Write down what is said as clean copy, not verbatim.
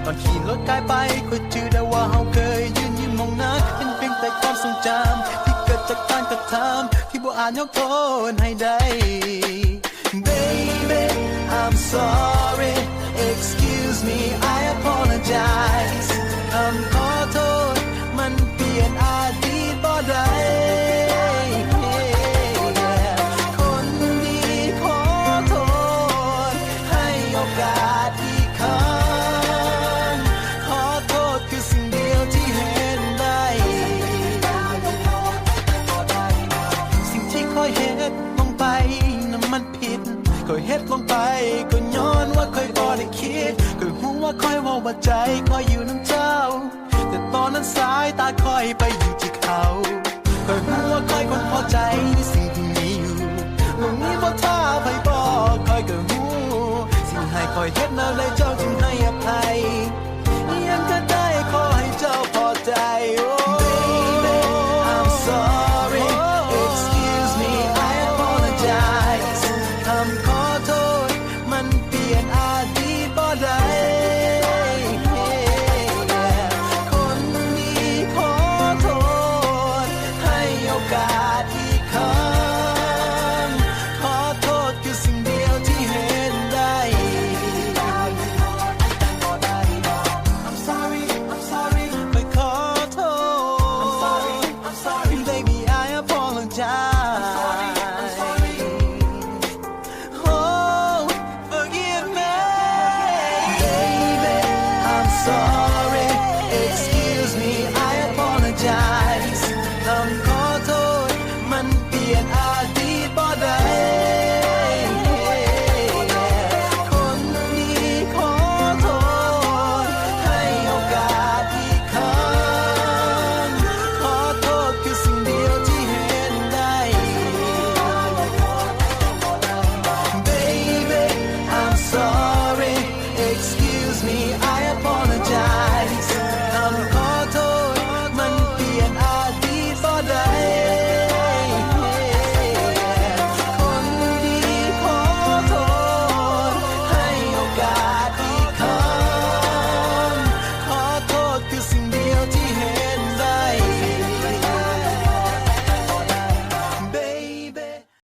อนขี่รถกายไปก็จือได้ว่าเฮาเคยยืนยิ้มมองหน้าเป็นเพียงแต่ความทรงจำที่เกิดจากการกระทำที่บ่อาจยกโทษให้ได้ Baby I'm sorry excuse me I apologize คำขอโทษมันเปลี่ยนอดีตบ่ได้คนดีขอโทษให้โอกาสอีกครั้งขอโทษคือสิ่งเดียวที่เห็นได้สิ่งที่คอยเฮ็ดลงไปนั้นมันผิดคอยเฮ็ดลงไปก็ย้อนว่าคอยบ่ได้คิดคอยหูว่าคอยว่าว่าใจคอยอยู่น้ำเจ้าแต่ตอนนั้นสายตาคอยไปอยู่ที่เขาคอยหูว่าคอยคนพอใจในสิ่งที่มีอยู่เมื่อนี้บ่ท่าไปบอกคอยก็หูสิ่งให้คอยเฮ็ดแล้วเลยเจ้าจึงให้อภัย